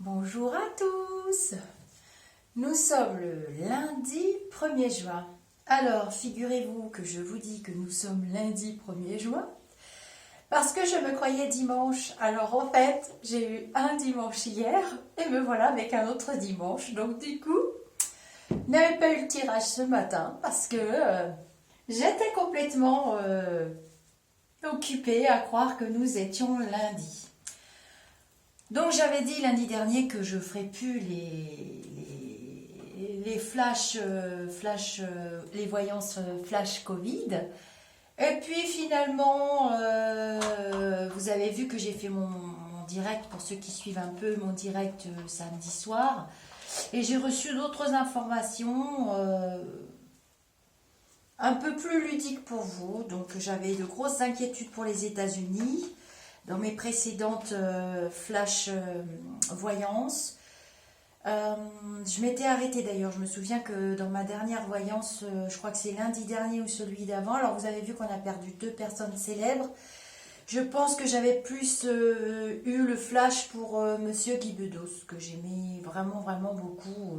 Bonjour à tous. Nous sommes le lundi 1er juin. Alors, figurez-vous que je vous dis que nous sommes lundi 1er juin parce que je me croyais dimanche. Alors en fait, j'ai eu un dimanche hier et me voilà avec un autre dimanche. Donc du coup, je n'avais pas eu le tirage ce matin parce que j'étais complètement occupée à croire que nous étions lundi. Donc j'avais dit lundi dernier que je ne ferais plus les les voyances flash Covid. Et puis finalement, vous avez vu que j'ai fait mon direct, pour ceux qui suivent un peu mon direct samedi soir. Et j'ai reçu d'autres informations un peu plus ludiques pour vous. Donc j'avais de grosses inquiétudes pour les États-Unis. Dans mes précédentes flash voyances, je m'étais arrêtée d'ailleurs. Je me souviens que dans ma dernière voyance, je crois que c'est lundi dernier ou celui d'avant. Alors vous avez vu qu'on a perdu 2 personnes célèbres. Je pense que j'avais plus eu le flash pour Monsieur Guy Bedos, que j'aimais vraiment vraiment beaucoup.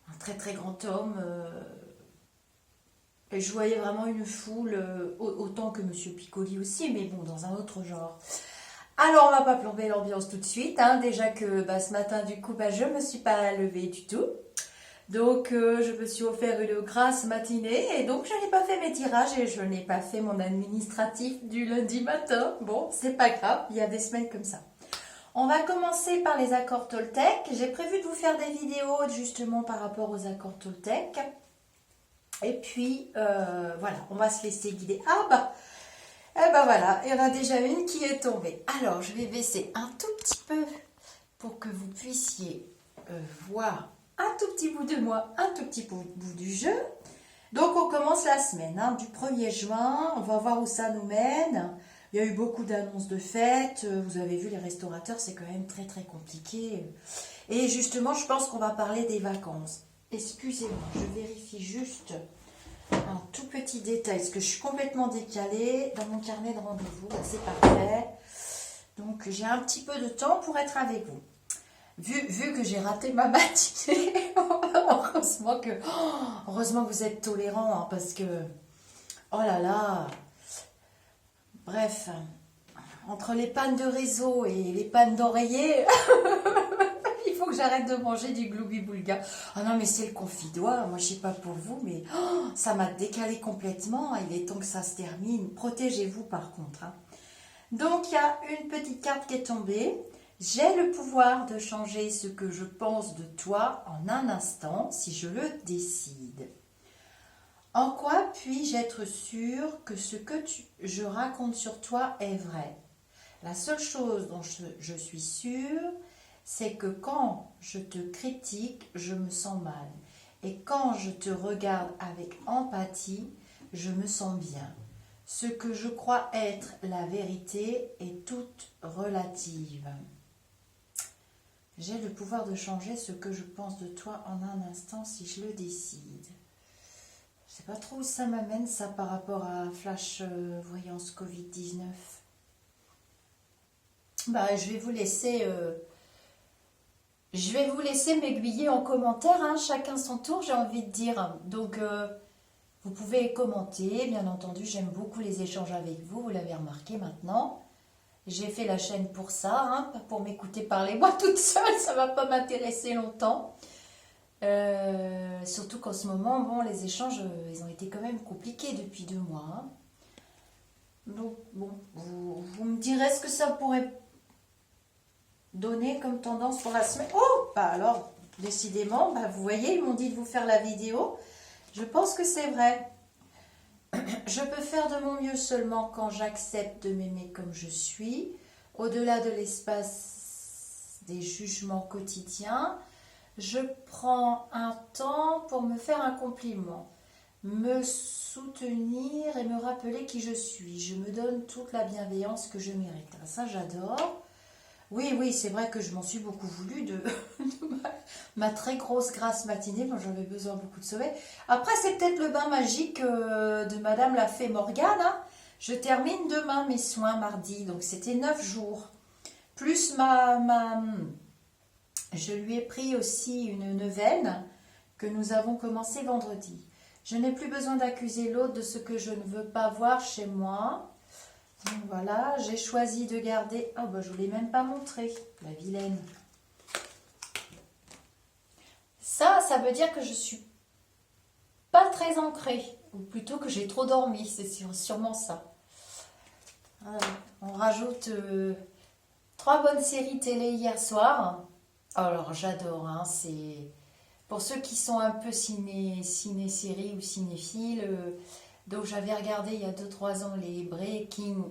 Un très très grand homme. Et je voyais vraiment une foule, autant que Monsieur Piccoli aussi, mais bon, dans un autre genre. Alors, on va pas plomber l'ambiance tout de suite, hein. Déjà que ce matin, du coup, je me suis pas levée du tout. Donc, je me suis offert une grasse matinée, et donc je n'ai pas fait mes tirages, et je n'ai pas fait mon administratif du lundi matin. Bon, c'est pas grave, il y a des semaines comme ça. On va commencer par les accords Toltec. J'ai prévu de vous faire des vidéos, justement, par rapport aux accords Toltec. Et puis, voilà, on va se laisser guider. Eh ben voilà, il y en a déjà une qui est tombée. Alors, je vais baisser un tout petit peu pour que vous puissiez voir un tout petit bout de moi, un tout petit bout du jeu. Donc, on commence la semaine hein, du 1er juin. On va voir où ça nous mène. Il y a eu beaucoup d'annonces de fêtes. Vous avez vu, les restaurateurs, c'est quand même très, très compliqué. Et justement, je pense qu'on va parler des vacances. Excusez-moi, je vérifie juste un tout petit détail, parce que je suis complètement décalée dans mon carnet de rendez-vous, c'est parfait. Donc j'ai un petit peu de temps pour être avec vous. Vu que j'ai raté ma matinée, heureusement que vous êtes tolérants, hein, parce que, oh là là, bref, entre les pannes de réseau et les pannes d'oreiller... Il faut que j'arrête de manger du gloubi-boulga. Ah non, mais c'est le confidoire. Moi, je sais pas pour vous, mais ça m'a décalé complètement. Il est temps que ça se termine. Protégez-vous, par contre. Hein. Donc, il y a une petite carte qui est tombée. J'ai le pouvoir de changer ce que je pense de toi en un instant, si je le décide. En quoi puis-je être sûre que ce que je raconte sur toi est vrai? La seule chose dont je suis sûre, c'est que quand je te critique, je me sens mal. Et quand je te regarde avec empathie, je me sens bien. Ce que je crois être la vérité est toute relative. J'ai le pouvoir de changer ce que je pense de toi en un instant si je le décide. Je ne sais pas trop où ça m'amène, ça, par rapport à Flash Voyance Covid-19. Je vais vous laisser... Je vais vous laisser m'aiguiller en commentaire, hein, chacun son tour, j'ai envie de dire. Donc, vous pouvez commenter, bien entendu, j'aime beaucoup les échanges avec vous, vous l'avez remarqué maintenant. J'ai fait la chaîne pour ça, hein, pas pour m'écouter parler moi toute seule, ça ne va pas m'intéresser longtemps. Surtout qu'en ce moment, bon, les échanges, ils ont été quand même compliqués depuis 2 mois. Hein. Donc, bon, vous me direz ce que ça pourrait donner comme tendance pour la semaine. Oh, alors, décidément, vous voyez, ils m'ont dit de vous faire la vidéo. Je pense que c'est vrai. Je peux faire de mon mieux seulement quand j'accepte de m'aimer comme je suis, au-delà de l'espace des jugements quotidiens. Je prends un temps pour me faire un compliment, me soutenir et me rappeler qui je suis. Je me donne toute la bienveillance que je mérite. Ça, j'adore. Oui, c'est vrai que je m'en suis beaucoup voulu de ma très grosse grasse matinée quand j'avais besoin beaucoup de sommeil. Après, c'est peut-être le bain magique de Madame la Fée Morgane. Hein. Je termine demain mes soins mardi, donc c'était 9 jours. Plus je lui ai pris aussi une neuvaine que nous avons commencé vendredi. Je n'ai plus besoin d'accuser l'autre de ce que je ne veux pas voir chez moi. Donc voilà, j'ai choisi de garder... Ah bah je ne vous l'ai même pas montré, la vilaine. Ça veut dire que je suis pas très ancrée. Ou plutôt que j'ai trop dormi, c'est sûrement ça. Voilà. On rajoute 3 bonnes séries télé hier soir. Alors j'adore, hein, c'est... Pour ceux qui sont un peu ciné-série ou cinéphiles, donc j'avais regardé il y a 2-3 ans les Breaking.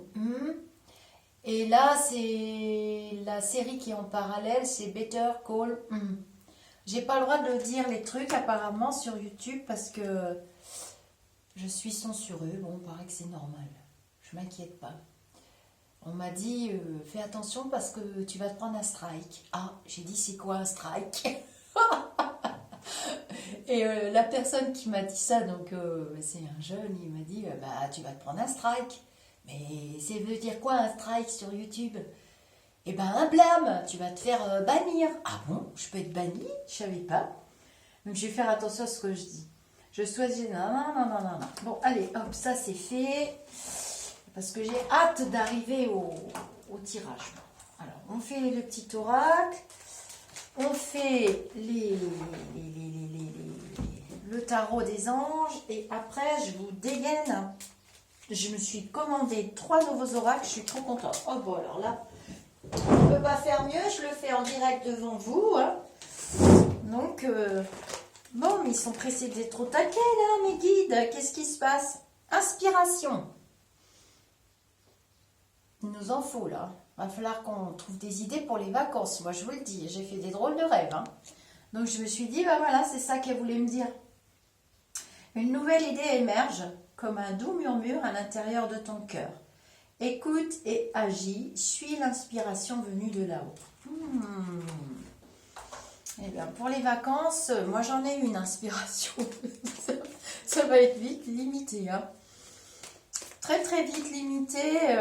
Et là, c'est la série qui est en parallèle, c'est Better Call. J'ai pas le droit de dire les trucs apparemment sur YouTube parce que je suis censurée. Bon, il paraît que c'est normal. Je m'inquiète pas. On m'a dit, fais attention parce que tu vas te prendre un strike. Ah, j'ai dit, c'est quoi un strike? Et la personne qui m'a dit ça, donc c'est un jeune, il m'a dit, bah tu vas te prendre un strike. Mais ça veut dire quoi un strike sur YouTube? Eh ben un blâme, tu vas te faire bannir. Ah bon, je peux être banni? Je savais pas. Donc je vais faire attention à ce que je dis. Je souhaite... Non. Bon, allez, hop, ça c'est fait. Parce que j'ai hâte d'arriver au tirage. Alors, on fait le petit oracle. On fait le tarot des anges. Et après, je vous dégaine. Je me suis commandé 3 nouveaux oracles. Je suis trop contente. Oh bon, alors là, on ne peut pas faire mieux. Je le fais en direct devant vous. Hein. Donc, bon, mais ils sont pressés d'être trop taquets, là, mes guides. Qu'est-ce qui se passe? Inspiration. Il nous en faut, là. Va falloir qu'on trouve des idées pour les vacances. Moi, je vous le dis, j'ai fait des drôles de rêves. Hein. Donc, je me suis dit, bah voilà, c'est ça qu'elle voulait me dire. Une nouvelle idée émerge comme un doux murmure à l'intérieur de ton cœur. Écoute et agis, suis l'inspiration venue de là-haut. Eh bien, pour les vacances, moi, j'en ai une inspiration. Ça va être vite limité. Hein. Très, très vite limité.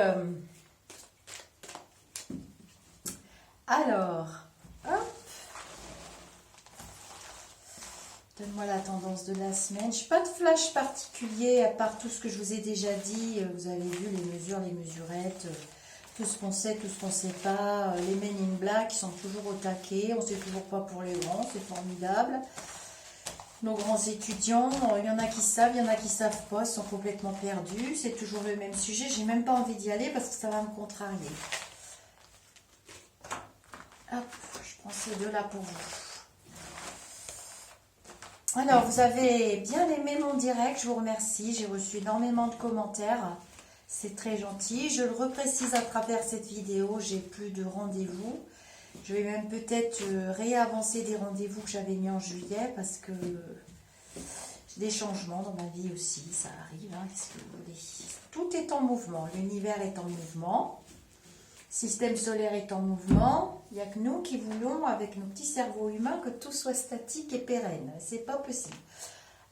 Alors, hop. Donne-moi la tendance de la semaine. Je n'ai pas de flash particulier à part tout ce que je vous ai déjà dit. Vous avez vu les mesures, les mesurettes, tout ce qu'on sait, tout ce qu'on ne sait pas. Les Men in Black qui sont toujours au taquet. On ne sait toujours pas pour les grands, c'est formidable. Nos grands étudiants, il y en a qui savent, il y en a qui ne savent pas, ils sont complètement perdus. C'est toujours le même sujet. J'ai même pas envie d'y aller parce que ça va me contrarier. Hop, je prends ces deux-là pour vous. Alors, vous avez bien aimé mon direct, je vous remercie. J'ai reçu énormément de commentaires. C'est très gentil. Je le reprécise à travers cette vidéo, j'ai plus de rendez-vous. Je vais même peut-être réavancer des rendez-vous que j'avais mis en juillet parce que j'ai des changements dans ma vie aussi. Ça arrive, hein, qu'est-ce que vous voulez. Tout est en mouvement. L'univers est en mouvement. Le système solaire est en mouvement, il n'y a que nous qui voulons, avec nos petits cerveaux humains, que tout soit statique et pérenne. C'est pas possible.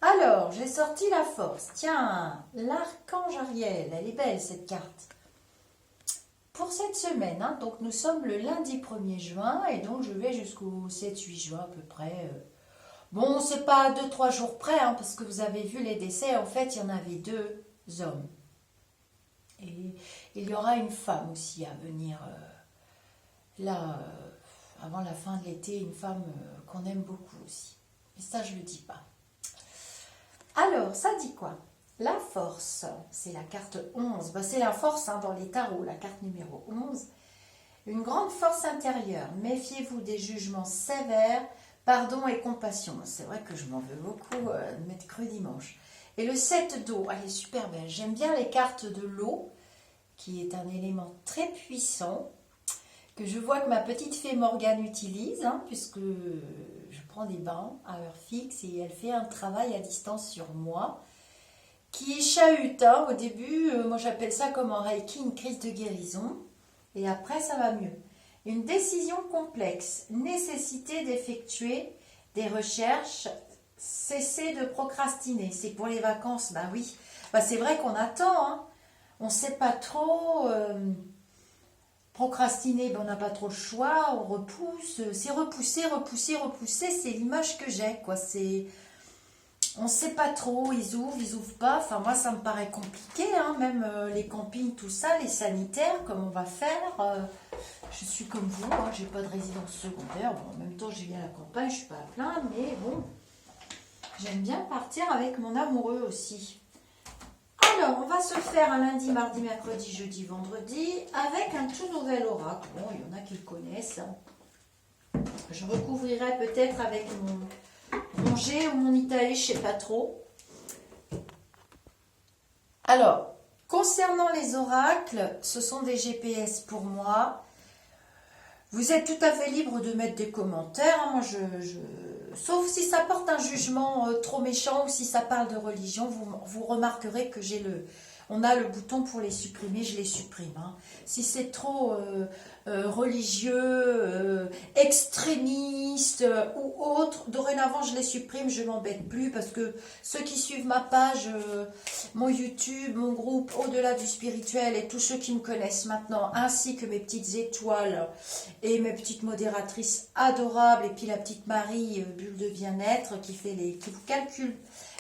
Alors, j'ai sorti la force. Tiens, l'archange Ariel, elle est belle cette carte. Pour cette semaine, hein, donc nous sommes le lundi 1er juin, et donc je vais jusqu'au 7-8 juin à peu près. Bon, c'est pas 2-3 jours près, hein, parce que vous avez vu les décès, en fait, il y en avait 2 hommes. Et il y aura une femme aussi à venir là, avant la fin de l'été, une femme qu'on aime beaucoup aussi. Mais ça, je ne le dis pas. Alors, ça dit quoi? La force, c'est la carte 11. Ben, c'est la force hein, dans les tarots, la carte numéro 11. Une grande force intérieure. Méfiez-vous des jugements sévères, pardon et compassion. C'est vrai que je m'en veux beaucoup de mettre creux dimanche. Et le 7 d'eau, elle est super belle. J'aime bien les cartes de l'eau, qui est un élément très puissant, que je vois que ma petite fée Morgane utilise, hein, puisque je prends des bains à heure fixe et elle fait un travail à distance sur moi, qui est chahutant. Au début, moi j'appelle ça comme en Reiki, une crise de guérison, et après ça va mieux. Une décision complexe, nécessité d'effectuer des recherches, cesser de procrastiner. C'est pour les vacances, bah oui. Bah, c'est vrai qu'on attend, hein. On ne sait pas trop. Procrastiner, ben, on n'a pas trop le choix, on repousse, c'est repousser, repousser, repousser, c'est l'image que j'ai, quoi. C'est, on ne sait pas trop, ils ouvrent pas. Enfin, moi, ça me paraît compliqué, hein, même les campings, tout ça, les sanitaires, comme on va faire. Je suis comme vous, hein, j'ai pas de résidence secondaire. Bon, en même temps, j'ai bien la campagne, je suis pas à plaindre, mais bon, j'aime bien partir avec mon amoureux aussi. Alors, on va se faire un lundi, mardi, mercredi, jeudi, vendredi avec un tout nouvel oracle. Bon, il y en a qui le connaissent. Je recouvrirai peut-être avec mon G ou mon Italie, je ne sais pas trop. Alors, concernant les oracles, ce sont des GPS pour moi. Vous êtes tout à fait libre de mettre des commentaires. Moi, sauf si ça porte un jugement trop méchant ou si ça parle de religion, vous remarquerez que on a le bouton pour les supprimer, je les supprime. Hein. Si c'est trop religieux, extrémiste ou autre, dorénavant je les supprime, je m'embête plus parce que ceux qui suivent ma page, mon YouTube, mon groupe Au-delà du spirituel et tous ceux qui me connaissent maintenant, ainsi que mes petites étoiles et mes petites modératrices adorables, et puis la petite Marie, bulle de bien-être, qui vous calcule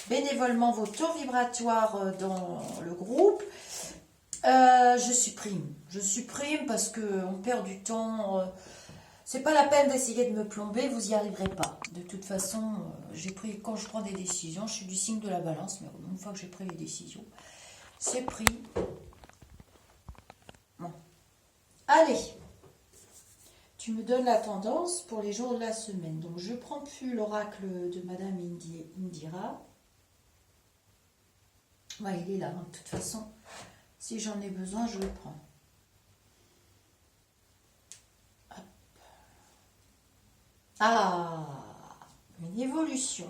bénévolement vos taux vibratoires dans le groupe. Je supprime parce qu'on perd du temps. C'est pas la peine d'essayer de me plomber, vous y arriverez pas. De toute façon, quand je prends des décisions, je suis du signe de la balance, mais une fois que j'ai pris les décisions, c'est pris. Bon. Allez, tu me donnes la tendance pour les jours de la semaine. Donc je prends plus l'oracle de Madame Indira. Ouais, il est là, hein. De toute façon, si j'en ai besoin, je le prends. Hop. Ah, une évolution.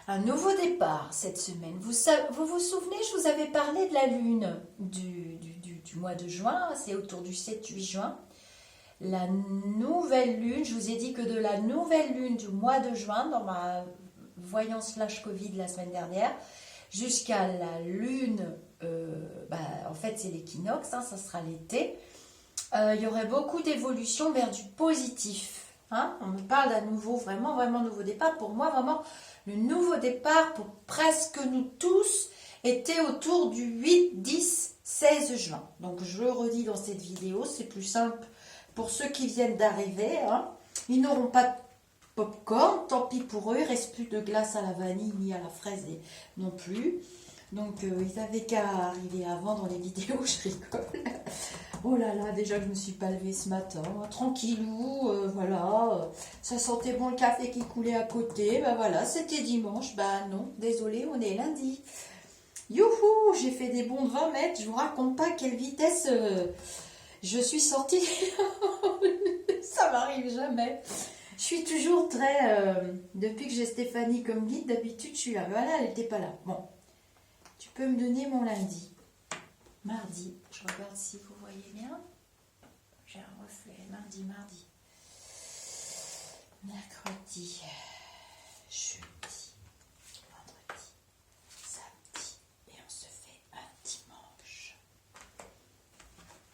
Un nouveau départ cette semaine. Vous vous souvenez, je vous avais parlé de la lune du mois de juin, c'est autour du 7-8 juin. La nouvelle lune, je vous ai dit que de la nouvelle lune du mois de juin, dans ma voyance flash Covid la semaine dernière, jusqu'à la lune, en fait c'est l'équinoxe, hein, ça sera l'été, il y aurait beaucoup d'évolution vers du positif. Hein. On me parle d'un vraiment nouveau départ. Pour moi, vraiment, le nouveau départ pour presque nous tous était autour du 8, 10, 16 juin. Donc je le redis dans cette vidéo, c'est plus simple pour ceux qui viennent d'arriver. Hein. Ils n'auront pas de popcorn, tant pis pour eux, il ne reste plus de glace à la vanille ni à la fraise non plus. Donc ils avaient qu'à arriver avant dans les vidéos, je rigole. Oh là là, déjà que je ne me suis pas levée ce matin, tranquillou, voilà. Ça sentait bon le café qui coulait à côté, ben voilà, c'était dimanche. Ben non, désolé, on est lundi. Youhou, j'ai fait des bonds de 20 mètres, je vous raconte pas quelle vitesse je suis sortie. Ça m'arrive jamais. Je suis toujours très... depuis que j'ai Stéphanie comme guide, d'habitude je suis là. Voilà, elle n'était pas là. Bon, tu peux me donner mon lundi. Mardi, je regarde si vous voyez bien. J'ai un reflet. Mardi. Mercredi. Jeudi. Vendredi. Samedi. Et on se fait un dimanche.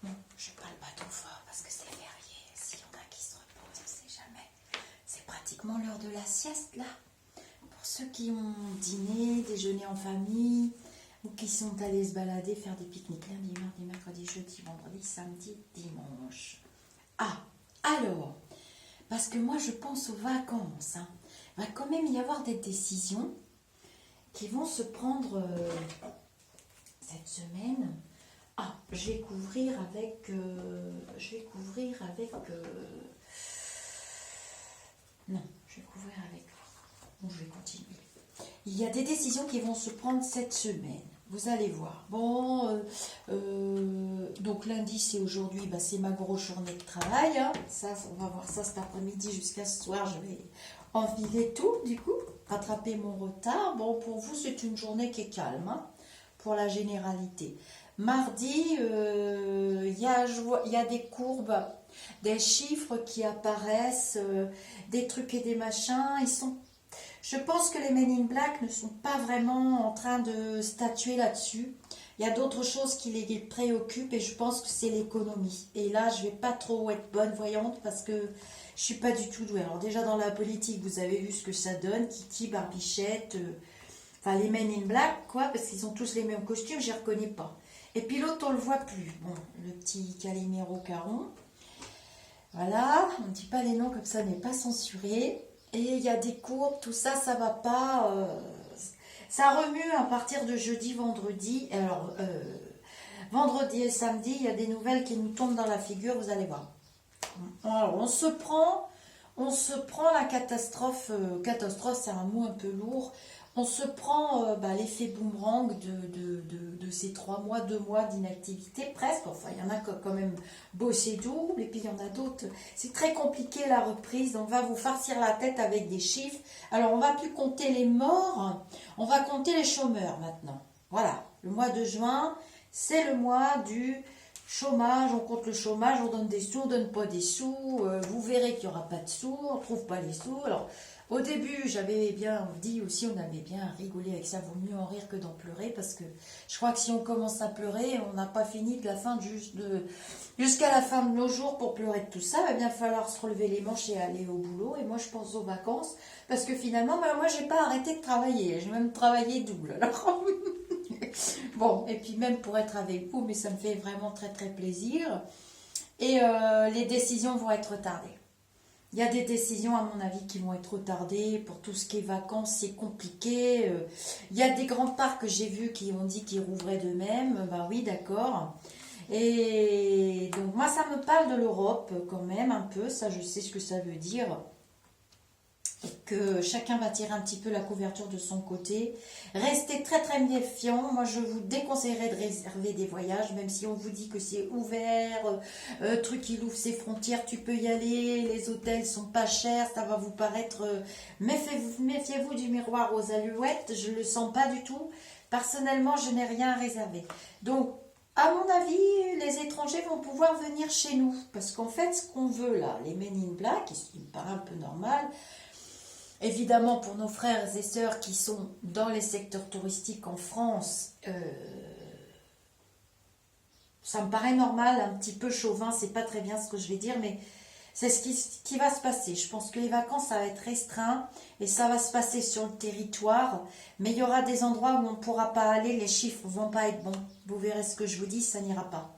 Bon, je parle pas trop fort parce que c'est férié. S'il y en a qui se reposent, on ne sait jamais. C'est pratiquement l'heure de la sieste là. Pour ceux qui ont dîné, déjeuné en famille, ou qui sont allés se balader, faire des pique-niques lundi, mardi, mercredi, jeudi, vendredi, samedi, dimanche. Ah, alors, parce que moi je pense aux vacances. Hein. Il va quand même y avoir des décisions qui vont se prendre cette semaine. Ah, je vais couvrir avec... non, je vais couvrir avec... Bon, je vais continuer. Il y a des décisions qui vont se prendre cette semaine. Vous allez voir. Bon, donc lundi, c'est aujourd'hui, c'est ma grosse journée de travail. Hein. Ça, on va voir ça cet après-midi jusqu'à ce soir. Je vais enfiler tout, du coup, rattraper mon retard. Bon, pour vous, c'est une journée qui est calme, hein, pour la généralité. Mardi, il y a des courbes, des chiffres qui apparaissent, des trucs et des machins. Je pense que les Men in Black ne sont pas vraiment en train de statuer là-dessus. Il y a d'autres choses qui les préoccupent et je pense que c'est l'économie. Et là, je vais pas trop être bonne voyante parce que je suis pas du tout douée. Alors déjà dans la politique, vous avez vu ce que ça donne, Kiki, Barbichette, enfin les Men in Black, quoi, parce qu'ils ont tous les mêmes costumes, je les reconnais pas. Et puis l'autre, on le voit plus. Bon, le petit Calimero Caron. Voilà, on ne dit pas les noms comme ça n'est pas censuré. Et il y a des courbes, tout ça, ça va pas. Ça remue à partir de jeudi, vendredi. Alors, vendredi et samedi, il y a des nouvelles qui nous tombent dans la figure, vous allez voir. Alors, on se prend la catastrophe. Catastrophe, c'est un mot un peu lourd. On se prend l'effet boomerang de ces 3 mois, 2 mois d'inactivité, presque. Enfin, il y en a qui ont quand même bossé double, et puis il y en a d'autres. C'est très compliqué la reprise. On va vous farcir la tête avec des chiffres. Alors, on va plus compter les morts, on va compter les chômeurs maintenant. Voilà, le mois de juin, c'est le mois du chômage. On compte le chômage, on donne des sous, on donne pas des sous. Vous verrez qu'il n'y aura pas de sous, on ne trouve pas les sous. Alors, au début, j'avais bien dit aussi, on avait bien rigolé avec ça, vaut mieux en rire que d'en pleurer, parce que je crois que si on commence à pleurer, on n'a pas fini de la fin jusqu'à la fin de nos jours pour pleurer de tout ça. Il va bien falloir se relever les manches et aller au boulot. Et moi, je pense aux vacances, parce que finalement, moi, j'ai pas arrêté de travailler. J'ai même travaillé double. Alors, bon, et puis même pour être avec vous, mais ça me fait vraiment très très plaisir. Et les décisions vont être retardées. Il y a des décisions, à mon avis, qui vont être retardées. Pour tout ce qui est vacances, c'est compliqué. Il y a des grands parcs que j'ai vus qui ont dit qu'ils rouvraient d'eux-mêmes. Ben oui, d'accord. Et donc, moi, ça me parle de l'Europe quand même, un peu. Ça, je sais ce que ça veut dire. Et que chacun va tirer un petit peu la couverture de son côté. Restez très très méfiants. Moi, je vous déconseillerais de réserver des voyages, même si on vous dit que c'est ouvert, truc il ouvre ses frontières, tu peux y aller, les hôtels sont pas chers, ça va vous paraître... méfiez-vous du miroir aux alouettes, je le sens pas du tout. Personnellement, je n'ai rien à réserver. Donc, à mon avis, les étrangers vont pouvoir venir chez nous. Parce qu'en fait, ce qu'on veut là, les Men in Black, ce qui me paraît un peu normal, évidemment, pour nos frères et sœurs qui sont dans les secteurs touristiques en France, ça me paraît normal, un petit peu chauvin, c'est pas très bien ce que je vais dire, mais c'est ce qui va se passer. Je pense que les vacances, ça va être restreint et ça va se passer sur le territoire, mais il y aura des endroits où on ne pourra pas aller, les chiffres vont pas être bons. Vous verrez ce que je vous dis, ça n'ira pas.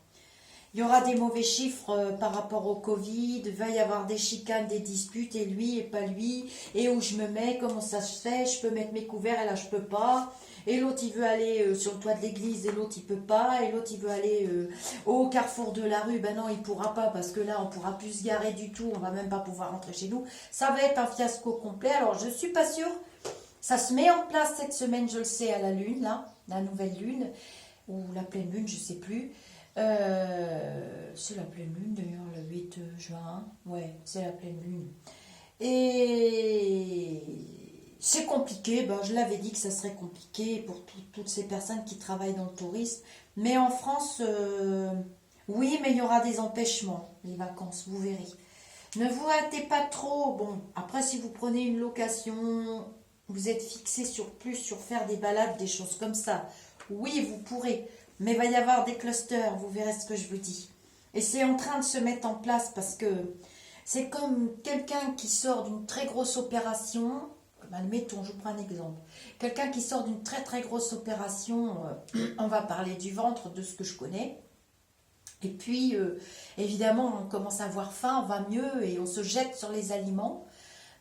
Il y aura des mauvais chiffres par rapport au Covid, il va y avoir des chicanes, des disputes, et lui et pas lui, et où je me mets, comment ça se fait, je peux mettre mes couverts, et là je peux pas, et l'autre il veut aller sur le toit de l'église, et l'autre il peut pas, et l'autre il veut aller au carrefour de la rue, ben non il pourra pas, parce que là on pourra plus se garer du tout, on va même pas pouvoir rentrer chez nous, ça va être un fiasco complet. Alors je suis pas sûre, ça se met en place cette semaine, je le sais, à la lune, là, la nouvelle lune, ou la pleine lune, je sais plus. C'est la pleine lune d'ailleurs, le 8 juin. Ouais, c'est la pleine lune. Et c'est compliqué. Ben, je l'avais dit que ça serait compliqué pour toutes ces personnes qui travaillent dans le tourisme. Mais en France, oui, mais il y aura des empêchements, les vacances, vous verrez. Ne vous hâtez pas trop. Bon, après, si vous prenez une location, vous êtes fixé sur faire des balades, des choses comme ça. Oui, vous pourrez. Mais il va y avoir des clusters, vous verrez ce que je vous dis. Et c'est en train de se mettre en place parce que c'est comme quelqu'un qui sort d'une très grosse opération. Admettons, je vous prends un exemple. Quelqu'un qui sort d'une très très grosse opération, on va parler du ventre, de ce que je connais. Et puis, évidemment, on commence à avoir faim, on va mieux et on se jette sur les aliments.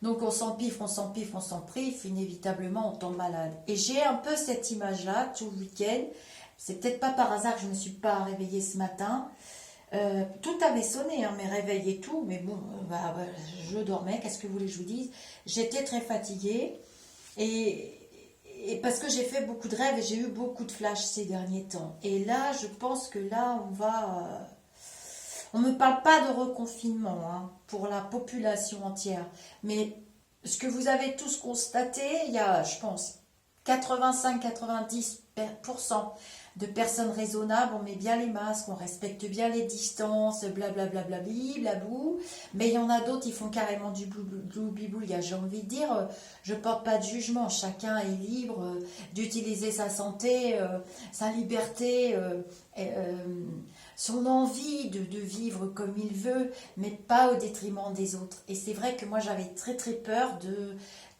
Donc on s'empiffe, on s'empiffe, on s'empiffe, inévitablement on tombe malade. Et j'ai un peu cette image-là tout le week-end. C'est peut-être pas par hasard que je ne me suis pas réveillée ce matin. Tout avait sonné, hein, mes réveils et tout, mais bon, je dormais, qu'est-ce que vous voulez que je vous dise? J'étais très fatiguée et parce que j'ai fait beaucoup de rêves et j'ai eu beaucoup de flashs ces derniers temps. Et là, je pense que là, on ne me parle pas de reconfinement hein, pour la population entière, mais ce que vous avez tous constaté, il y a, je pense, 85-90% de personnes raisonnables, on met bien les masques, on respecte bien les distances, blablabla, blablabou. Mais il y en a d'autres, ils font carrément du bloubiboule. J'ai envie de dire, je porte pas de jugement. Chacun est libre d'utiliser sa santé, sa liberté, son envie de vivre comme il veut, mais pas au détriment des autres. Et c'est vrai que moi, j'avais très très peur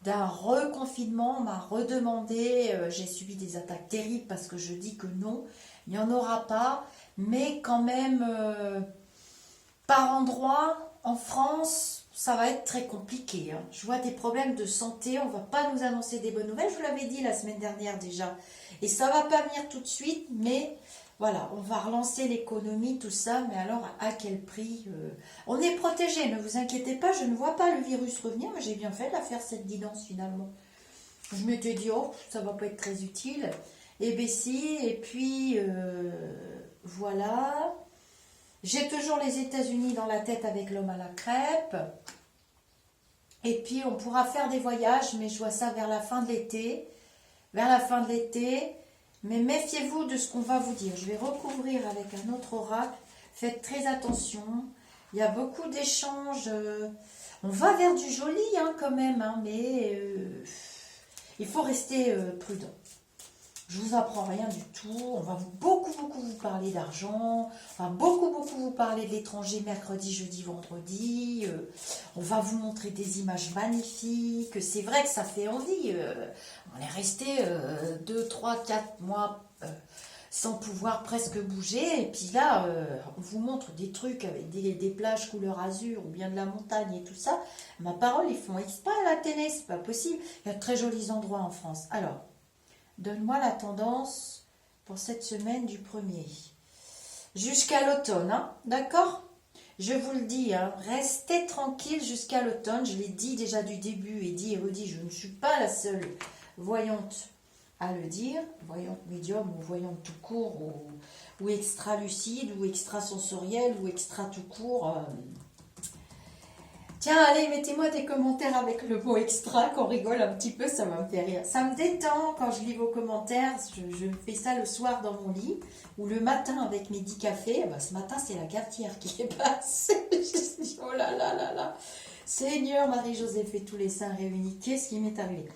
d'un reconfinement. On m'a redemandé, j'ai subi des attaques terribles parce que je dis que non, il n'y en aura pas, mais quand même, par endroit, en France, ça va être très compliqué, hein. Je vois des problèmes de santé, on ne va pas nous annoncer des bonnes nouvelles, je vous l'avais dit la semaine dernière déjà, et ça ne va pas venir tout de suite, mais voilà, on va relancer l'économie, tout ça, mais alors à quel prix? On est protégé, ne vous inquiétez pas, je ne vois pas le virus revenir, mais j'ai bien fait de la faire cette guidance finalement. Je m'étais dit, oh, ça va pas être très utile. Et bien si, et puis voilà. J'ai toujours les États-Unis dans la tête avec l'homme à la crêpe. Et puis on pourra faire des voyages, mais je vois ça vers la fin de l'été. Vers la fin de l'été. Mais méfiez-vous de ce qu'on va vous dire. Je vais recouvrir avec un autre oracle. Faites très attention. Il y a beaucoup d'échanges. On va vers du joli hein, quand même, hein, mais il faut rester prudent. Je vous apprends rien du tout. On va beaucoup vous parler d'argent. On va beaucoup vous parler de l'étranger mercredi, jeudi, vendredi. On va vous montrer des images magnifiques. C'est vrai que ça fait envie. On est resté 2, 3, 4 mois sans pouvoir presque bouger. Et puis là, on vous montre des trucs avec des plages couleur azur ou bien de la montagne et tout ça. Ma parole, ils font exprès à la télé. C'est pas possible. Il y a de très jolis endroits en France. Alors, donne-moi la tendance pour cette semaine du 1er. Jusqu'à l'automne, hein, d'accord? Je vous le dis, hein, restez tranquille jusqu'à l'automne. Je l'ai dit déjà du début et dit et redit, je ne suis pas la seule voyante à le dire. Voyante médium ou voyante tout court ou extra-lucide ou extrasensorielle ou extra tout court. Tiens, allez, mettez-moi des commentaires avec le mot extra, qu'on rigole un petit peu, ça va me faire rire. Ça me détend quand je lis vos commentaires, je fais ça le soir dans mon lit, ou le matin avec mes 10 cafés. Ben, ce matin, c'est la cafetière qui est passée. Je me suis dit, oh là là là là, Seigneur Marie-Joseph et tous les saints réunis, qu'est-ce qui m'est arrivé?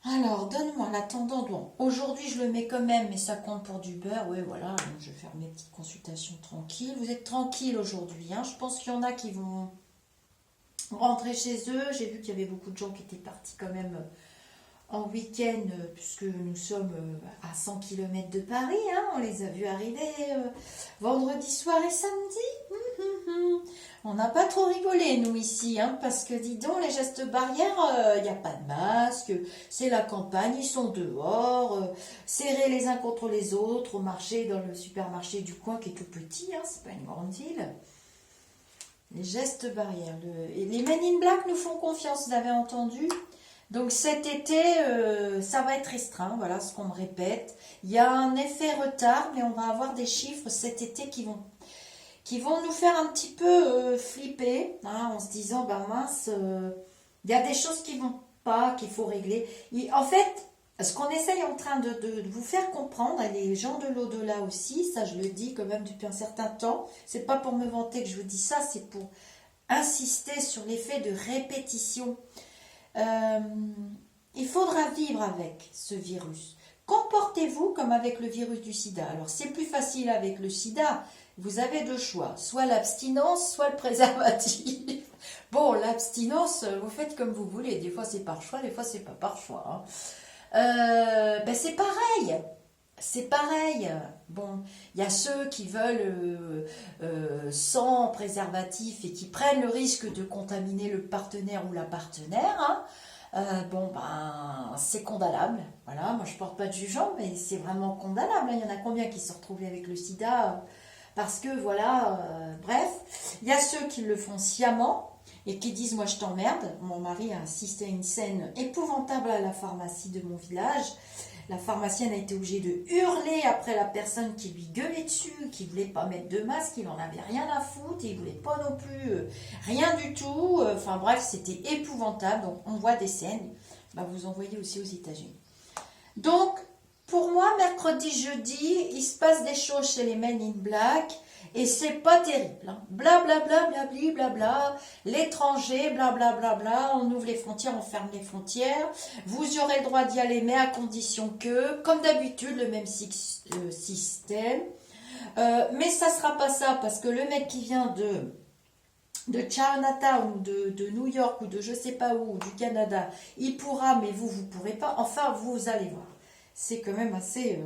Alors, donne-moi la tendance. Bon, aujourd'hui, je le mets quand même, mais ça compte pour du beurre. Oui, voilà, je vais faire mes petites consultations tranquilles. Vous êtes tranquille aujourd'hui, hein. Je pense qu'il y en a qui vont rentrer chez eux. J'ai vu qu'il y avait beaucoup de gens qui étaient partis quand même en week-end, puisque nous sommes à 100 km de Paris, hein. On les a vus arriver vendredi soir et samedi. On n'a pas trop rigolé, nous, ici, hein, parce que, dis donc, les gestes barrières, il n'y a pas de masque, c'est la campagne, ils sont dehors, serrés les uns contre les autres, au marché, dans le supermarché du coin, qui est tout petit, hein, c'est pas une grande ville. Les gestes barrières. Et les Men in Black nous font confiance, vous avez entendu? Donc cet été, ça va être restreint, voilà ce qu'on me répète. Il y a un effet retard, mais on va avoir des chiffres cet été qui vont nous faire un petit peu flipper, hein, en se disant, ben mince, il y a des choses qui vont pas, qu'il faut régler. En fait, ce qu'on essaye en train de vous faire comprendre, et les gens de l'au-delà aussi, ça je le dis quand même depuis un certain temps, c'est pas pour me vanter que je vous dis ça, c'est pour insister sur l'effet de répétition. Il faudra vivre avec ce virus. Comportez-vous comme avec le virus du sida. Alors c'est plus facile avec le sida. Vous avez deux choix, soit l'abstinence, soit le préservatif. Bon, l'abstinence, vous faites comme vous voulez. Des fois c'est par choix, des fois c'est pas par choix, hein. Ben c'est pareil. C'est pareil. Bon, il y a ceux qui veulent sans préservatif et qui prennent le risque de contaminer le partenaire ou la partenaire, hein. Bon, ben, c'est condamnable. Voilà, moi je porte pas de jugement, mais c'est vraiment condamnable. Il y en a combien qui se sont retrouvés avec le sida parce que, voilà, bref. Il y a ceux qui le font sciemment et qui disent, moi je t'emmerde. Mon mari a assisté à une scène épouvantable à la pharmacie de mon village. La pharmacienne a été obligée de hurler après la personne qui lui gueulait dessus, qui ne voulait pas mettre de masque, il n'en avait rien à foutre, il ne voulait pas non plus rien du tout. Enfin bref, c'était épouvantable. Donc on voit des scènes, bah, vous en voyez aussi aux États-Unis. Donc, pour moi, mercredi, jeudi, il se passe des choses chez les Men in Black et c'est pas terrible. Hein. Bla bla bla bla bla bla bla, l'étranger, bla bla bla bla, on ouvre les frontières, on ferme les frontières. Vous aurez le droit d'y aller, mais à condition que, comme d'habitude, le même système. Mais ça sera pas ça parce que le mec qui vient de Chinatown ou de New York ou de je sais pas où, du Canada, il pourra, mais vous pourrez pas. Enfin, vous allez voir. C'est quand même assez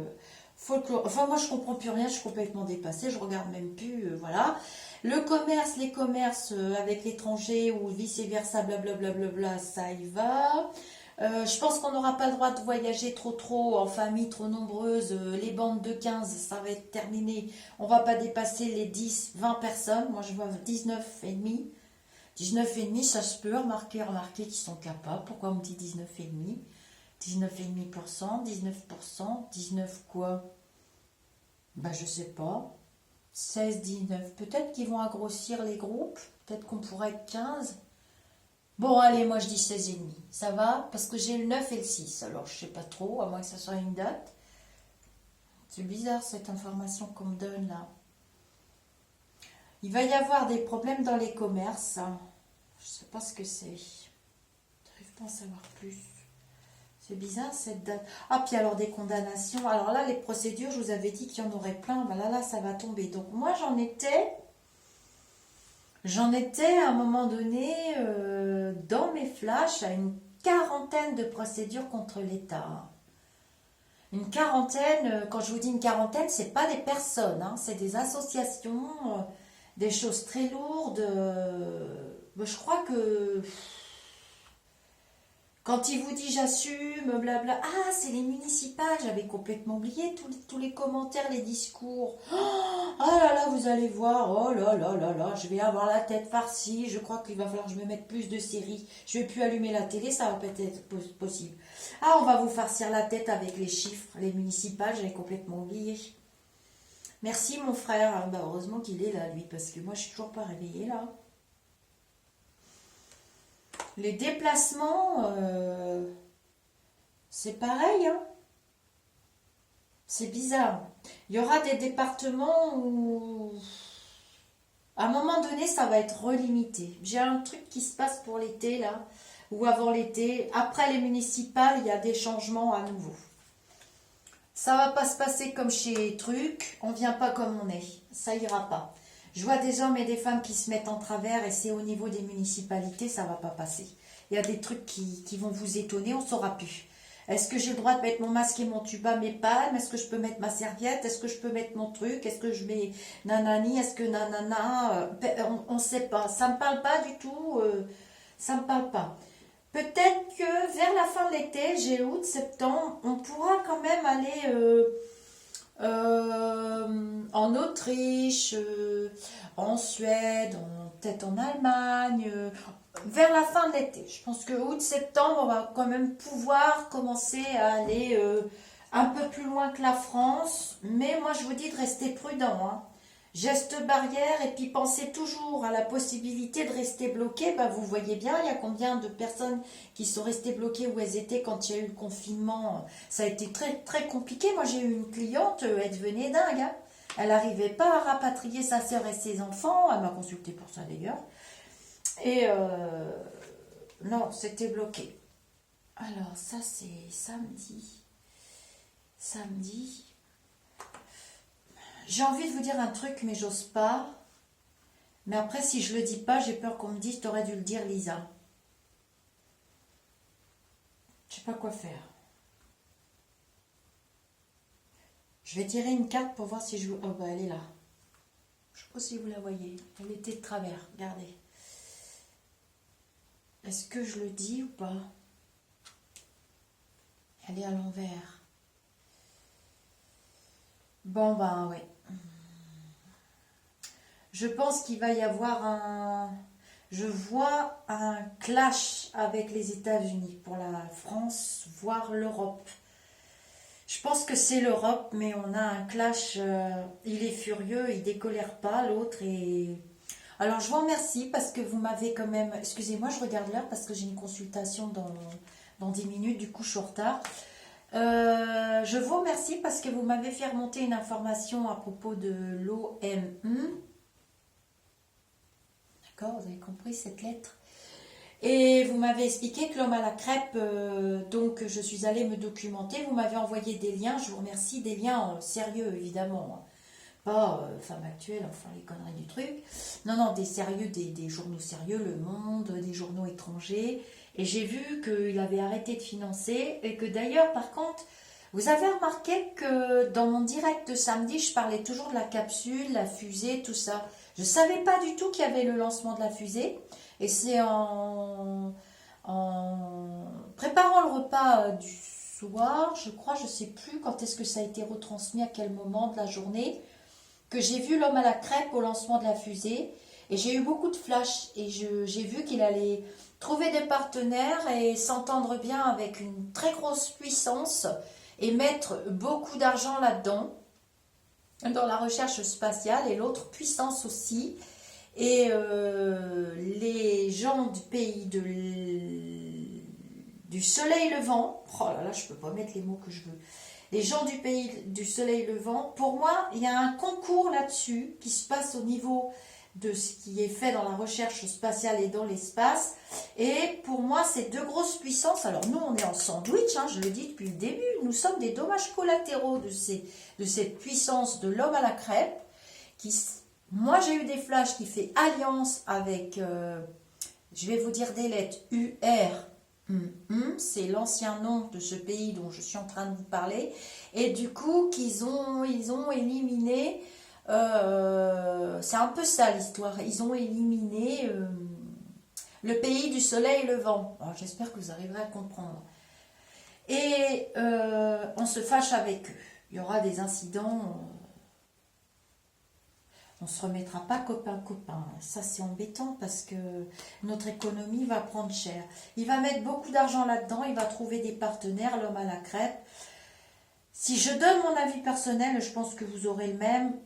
folklore. Enfin, moi, je comprends plus rien, je suis complètement dépassée, je regarde même plus, voilà. Le commerce, les commerces avec l'étranger ou vice-versa, blablabla, ça y va. Je pense qu'on n'aura pas le droit de voyager trop en famille trop nombreuse. Les bandes de 15, ça va être terminé. On va pas dépasser les 10, 20 personnes. Moi, je vois 19 et demi. 19 et demi, ça se peut. Remarquez qu'ils sont capables. Pourquoi on me dit 19 et demi? 19,5%, 19%, 19 quoi? Ben, je sais pas. 16, 19. Peut-être qu'ils vont grossir les groupes. Peut-être qu'on pourrait être 15. Bon, allez, moi je dis 16,5. Ça va? Parce que j'ai le 9 et le 6. Alors, je sais pas trop, à moins que ça soit une date. C'est bizarre cette information qu'on me donne là. Il va y avoir des problèmes dans les commerces. Hein. Je sais pas ce que c'est. Je n'arrive pas à en savoir plus. C'est bizarre cette date. Ah, puis alors des condamnations. Alors là, les procédures, je vous avais dit qu'il y en aurait plein. Ben là, ça va tomber. Donc moi, J'en étais à un moment donné dans mes flashs à une quarantaine de procédures contre l'État. Une quarantaine, quand je vous dis une quarantaine, c'est pas des personnes, hein, c'est des associations, des choses très lourdes. Je crois que quand il vous dit j'assume, blabla, ah c'est les municipales, j'avais complètement oublié tous les commentaires, les discours. Ah là là, vous allez voir, oh là là là là, je vais avoir la tête farcie, je crois qu'il va falloir que je me mette plus de séries, je vais plus allumer la télé, ça va peut-être possible. Ah, on va vous farcir la tête avec les chiffres, les municipales, j'avais complètement oublié. Merci mon frère, bah, heureusement qu'il est là lui, parce que moi je suis toujours pas réveillée là. Les déplacements, c'est pareil, hein. C'est bizarre. Il y aura des départements où, à un moment donné, ça va être relimité. J'ai un truc qui se passe pour l'été, là, ou avant l'été. Après les municipales, il y a des changements à nouveau. Ça va pas se passer comme chez Truc. On vient pas comme on est. Ça ira pas. Je vois des hommes et des femmes qui se mettent en travers et c'est au niveau des municipalités, ça va pas passer. Il y a des trucs qui vont vous étonner, on saura plus. Est-ce que j'ai le droit de mettre mon masque et mon tuba, mes palmes? Est-ce que je peux mettre ma serviette? Est-ce que je peux mettre mon truc? Est-ce que je mets nanani? Est-ce que nanana? On ne sait pas. Ça ne me parle pas du tout. Ça ne me parle pas. Peut-être que vers la fin de l'été, j'ai août, septembre, on pourra quand même aller en Autriche, en Suède, peut-être en Allemagne, vers la fin de l'été. Je pense que août-septembre, on va quand même pouvoir commencer à aller un peu plus loin que la France. Mais moi, je vous dis de rester prudent. Hein. Gestes barrières et puis pensez toujours à la possibilité de rester bloqué. Ben, vous voyez bien, il y a combien de personnes qui sont restées bloquées où elles étaient quand il y a eu le confinement. Ça a été très, très compliqué. Moi, j'ai eu une cliente, elle devenait dingue. Hein. Elle n'arrivait pas à rapatrier sa sœur et ses enfants. Elle m'a consulté pour ça d'ailleurs. Et non, c'était bloqué. Alors, ça, c'est samedi. Samedi. J'ai envie de vous dire un truc, mais j'ose pas. Mais après, si je le dis pas, j'ai peur qu'on me dise, t'aurais dû le dire, Lisa. Je sais pas quoi faire. Je vais tirer une carte pour voir si je... Oh, bah, elle est là. Je sais pas si vous la voyez. Elle était de travers, regardez. Est-ce que je le dis ou pas? Elle est à l'envers. Bon, ben, ouais. Je pense qu'il va y avoir un... Je vois un clash avec les États-Unis pour la France, voire l'Europe. Je pense que c'est l'Europe, mais on a un clash. Il est furieux, il décolère pas, l'autre est... Alors, je vous remercie parce que vous m'avez quand même... Excusez-moi, je regarde l'heure parce que j'ai une consultation dans 10 minutes, du coup, je suis en retard. Je vous remercie parce que vous m'avez fait remonter une information à propos de l'OME. D'accord, vous avez compris cette lettre. Et vous m'avez expliqué que l'homme à la crêpe, donc je suis allée me documenter. Vous m'avez envoyé des liens, je vous remercie, des liens sérieux évidemment. Pas femme actuelle, enfin les conneries du truc. Non, non, des sérieux, des journaux sérieux, Le Monde, des journaux étrangers. Et j'ai vu qu'il avait arrêté de financer et que d'ailleurs, par contre, vous avez remarqué que dans mon direct de samedi, je parlais toujours de la capsule, la fusée, tout ça. Je ne savais pas du tout qu'il y avait le lancement de la fusée. Et c'est en préparant le repas du soir, je crois, je ne sais plus quand est-ce que ça a été retransmis, à quel moment de la journée, que j'ai vu l'homme à la crêpe au lancement de la fusée. Et j'ai eu beaucoup de flashs. Et j'ai vu qu'il allait trouver des partenaires et s'entendre bien avec une très grosse puissance et mettre beaucoup d'argent là-dedans, dans la recherche spatiale, et l'autre puissance aussi. Et les gens du pays du soleil levant, oh là là, je ne peux pas mettre les mots que je veux, les gens du pays du soleil levant, pour moi, il y a un concours là-dessus qui se passe au niveau de ce qui est fait dans la recherche spatiale et dans l'espace. Et pour moi, c'est deux grosses puissances. Alors nous, on est en sandwich, hein, je le dis depuis le début, nous sommes des dommages collatéraux de cette puissance de l'homme à la crêpe. Moi, j'ai eu des flashs qui fait alliance avec, je vais vous dire des lettres, c'est l'ancien nom de ce pays dont je suis en train de vous parler. Et du coup, ils ont éliminé... c'est un peu ça l'histoire. Ils ont éliminé le pays du soleil levant. J'espère que vous arriverez à comprendre. Et on se fâche avec eux. Il y aura des incidents. On ne se remettra pas copain-copain. Ça, c'est embêtant parce que notre économie va prendre cher. Il va mettre beaucoup d'argent là-dedans. Il va trouver des partenaires, l'homme à la crêpe. Si je donne mon avis personnel, je pense que vous aurez le même.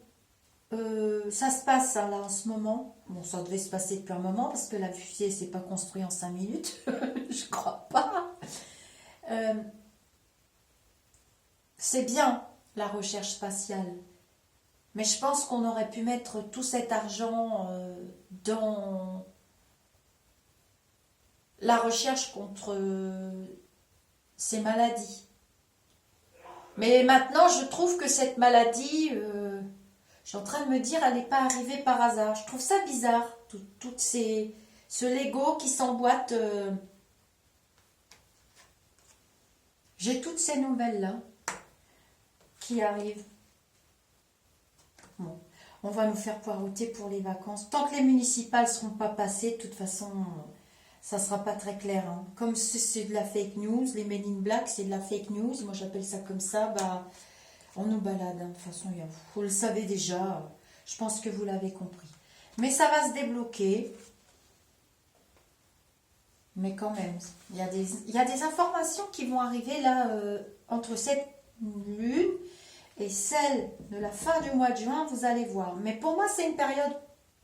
Ça se passe hein, là en ce moment. Bon, ça devait se passer depuis un moment parce que la fusée s'est pas construite en 5 minutes. Je crois pas. C'est bien la recherche spatiale. Mais je pense qu'on aurait pu mettre tout cet argent dans la recherche contre ces maladies. Mais maintenant, je trouve que cette maladie... je suis en train de me dire, elle n'est pas arrivée par hasard. Je trouve ça bizarre, ce Lego qui s'emboîte. J'ai toutes ces nouvelles-là qui arrivent. Bon, on va nous faire poireauter pour les vacances. Tant que les municipales ne seront pas passées, de toute façon, ça ne sera pas très clair. Hein. Comme c'est de la fake news, les Men in Black, c'est de la fake news. Moi, j'appelle ça comme ça. Bah, on nous balade, hein. De toute façon, vous le savez déjà, je pense que vous l'avez compris. Mais ça va se débloquer. Mais quand même, il y a des informations qui vont arriver là, entre cette lune et celle de la fin du mois de juin, vous allez voir. Mais pour moi, c'est une période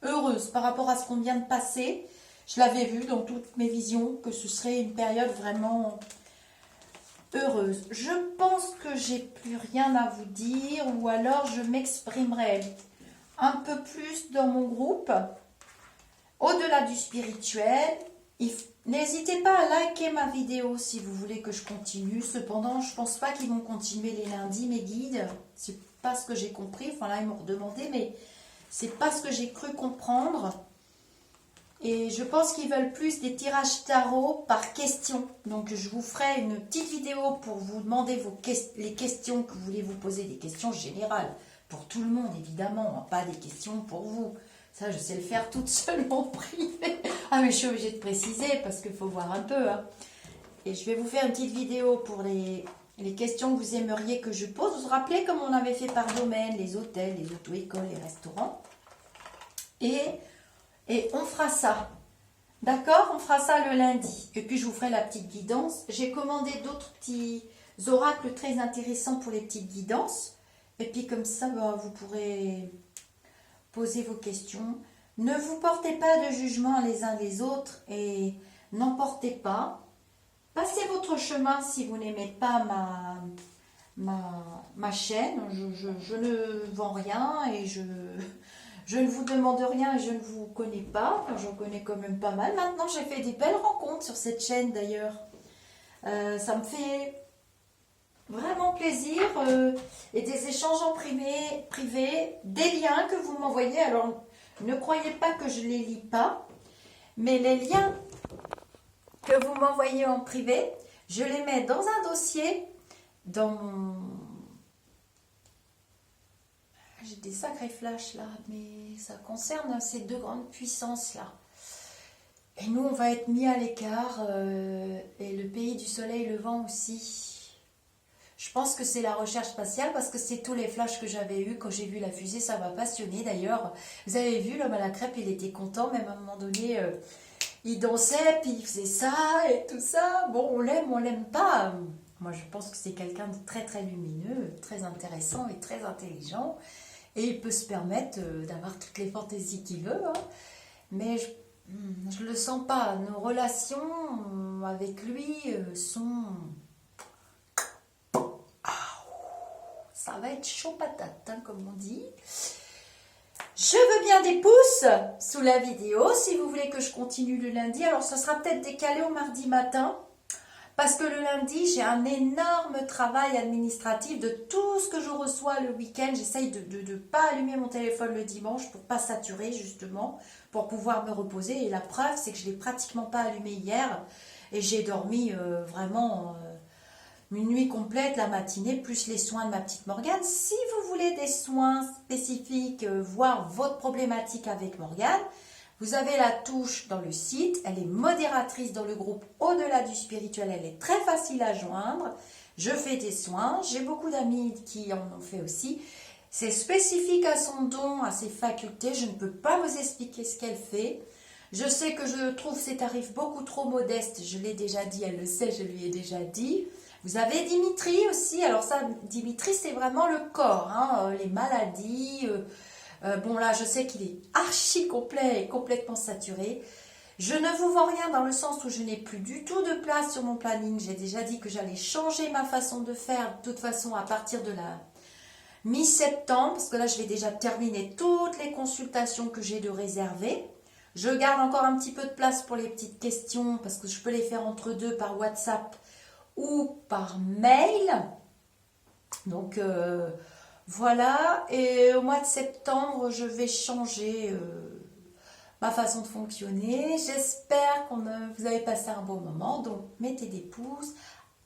heureuse par rapport à ce qu'on vient de passer. Je l'avais vu dans toutes mes visions, que ce serait une période vraiment... heureuse. Je pense que j'ai plus rien à vous dire ou alors je m'exprimerai un peu plus dans mon groupe. Au-delà du spirituel, n'hésitez pas à liker ma vidéo si vous voulez que je continue. Cependant, je pense pas qu'ils vont continuer les lundis, mes guides. C'est pas ce que j'ai compris. Enfin là, ils m'ont redemandé, mais c'est pas ce que j'ai cru comprendre. Et je pense qu'ils veulent plus des tirages tarot par question. Donc je vous ferai une petite vidéo pour vous demander les questions que vous voulez vous poser, des questions générales. Pour tout le monde, évidemment, pas des questions pour vous. Ça, je sais le faire toute seule en privé. Ah, mais je suis obligée de préciser parce qu'il faut voir un peu. Hein. Et je vais vous faire une petite vidéo pour les questions que vous aimeriez que je pose. Vous vous rappelez comme on avait fait par domaine, les hôtels, les auto-écoles, les restaurants. Et on fera ça. D'accord? On fera ça le lundi. Et puis, je vous ferai la petite guidance. J'ai commandé d'autres petits oracles très intéressants pour les petites guidances. Et puis, comme ça, bah, vous pourrez poser vos questions. Ne vous portez pas de jugement les uns les autres et n'en portez pas. passez votre chemin si vous n'aimez pas ma chaîne. Je ne vends rien et je ne vous demande rien et je ne vous connais pas. Enfin, j'en connais quand même pas mal. Maintenant, j'ai fait des belles rencontres sur cette chaîne d'ailleurs. Ça me fait vraiment plaisir. Et des échanges en privé, des liens que vous m'envoyez. Alors, ne croyez pas que je les lis pas, mais les liens que vous m'envoyez en privé, je les mets dans un dossier, dans mon... J'ai des sacrés flashs là, mais ça concerne ces deux grandes puissances là. Et nous, on va être mis à l'écart, et le pays du soleil levant aussi. Je pense que c'est la recherche spatiale parce que c'est tous les flashs que j'avais eus quand j'ai vu la fusée, ça m'a passionné d'ailleurs. Vous avez vu, l'homme à la crêpe, il était content, même à un moment donné, il dansait, puis il faisait ça et tout ça. Bon, on l'aime pas. Moi, je pense que c'est quelqu'un de très très lumineux, très intéressant et très intelligent. Et il peut se permettre d'avoir toutes les fantaisies qu'il veut, hein. Mais je le sens pas. Nos relations avec lui sont... Ça va être chaud patate, hein, comme on dit. Je veux bien des pouces sous la vidéo si vous voulez que je continue le lundi. Alors, ça sera peut-être décalé au mardi matin. Parce que le lundi, j'ai un énorme travail administratif de tout ce que je reçois le week-end. J'essaye de ne pas allumer mon téléphone le dimanche pour ne pas saturer, justement, pour pouvoir me reposer. Et la preuve, c'est que je ne l'ai pratiquement pas allumé hier. Et j'ai dormi vraiment une nuit complète, la matinée, plus les soins de ma petite Morgane. Si vous voulez des soins spécifiques, voir votre problématique avec Morgane, vous avez la touche dans le site, elle est modératrice dans le groupe Au-delà du spirituel, elle est très facile à joindre. Je fais des soins, j'ai beaucoup d'amis qui en ont fait aussi. C'est spécifique à son don, à ses facultés, je ne peux pas vous expliquer ce qu'elle fait. Je sais que je trouve ses tarifs beaucoup trop modestes, je l'ai déjà dit, elle le sait, je lui ai déjà dit. Vous avez Dimitri aussi, alors ça, Dimitri c'est vraiment le corps, hein, les maladies... bon là, je sais qu'il est archi complet et complètement saturé. Je ne vous vends rien dans le sens où je n'ai plus du tout de place sur mon planning. J'ai déjà dit que j'allais changer ma façon de faire de toute façon à partir de la mi-septembre. Parce que là, je vais déjà terminer toutes les consultations que j'ai de réservées. Je garde encore un petit peu de place pour les petites questions parce que je peux les faire entre deux par WhatsApp ou par mail. Donc... voilà, et au mois de septembre, je vais changer ma façon de fonctionner. J'espère que vous avez passé un bon moment, donc mettez des pouces.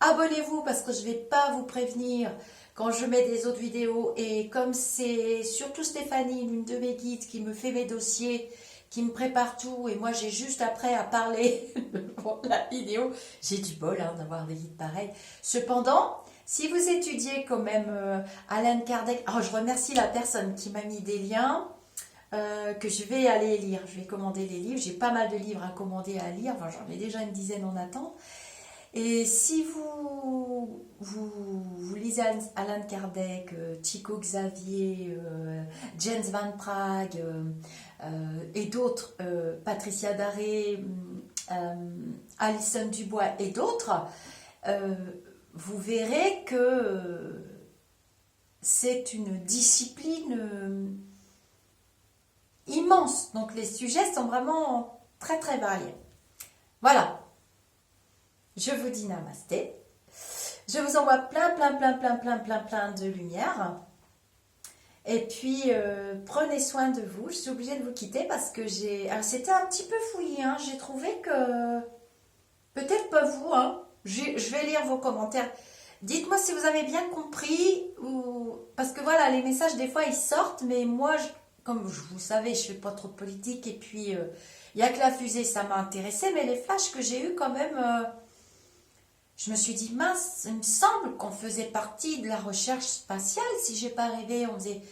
Abonnez-vous parce que je ne vais pas vous prévenir quand je mets des autres vidéos. Et comme c'est surtout Stéphanie, l'une de mes guides, qui me fait mes dossiers, qui me prépare tout, et moi j'ai juste après à parler pour la vidéo. J'ai du bol hein, d'avoir des guides pareils. Cependant... si vous étudiez quand même Alan Kardec, alors je remercie la personne qui m'a mis des liens que je vais aller lire. Je vais commander les livres. J'ai pas mal de livres à commander à lire. Enfin, j'en ai déjà une dizaine en attente. Et si vous lisez Alan Kardec, Chico Xavier, James Van Prague et d'autres, Patricia Daré, Alison Dubois et d'autres, vous verrez que c'est une discipline immense. Donc les sujets sont vraiment très très variés. Voilà. Je vous dis namasté. Je vous envoie plein de lumière. Et puis prenez soin de vous. Je suis obligée de vous quitter parce que alors c'était un petit peu fouillé. Hein. J'ai trouvé que peut-être pas vous. Hein. Je vais lire vos commentaires. Dites-moi si vous avez bien compris. Parce que voilà, les messages, des fois, ils sortent. Mais moi, comme vous savez, je fais pas trop de politique. Et puis, il n'y a que la fusée, ça m'a intéressé. Mais les flashs que j'ai eus, quand même, je me suis dit, mince, il me semble qu'on faisait partie de la recherche spatiale. Si j'ai pas rêvé, on faisait...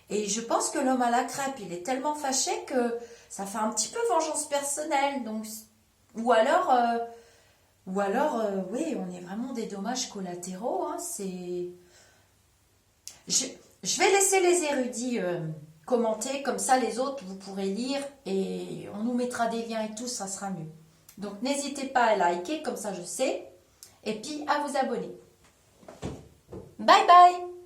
Et je pense que l'homme à la crêpe, il est tellement fâché que ça fait un petit peu vengeance personnelle. Donc, ou alors... oui, on est vraiment des dommages collatéraux. Hein, je vais laisser les érudits commenter, comme ça les autres, vous pourrez lire et on nous mettra des liens et tout, ça sera mieux. Donc n'hésitez pas à liker, comme ça je sais. et puis à vous abonner. Bye bye!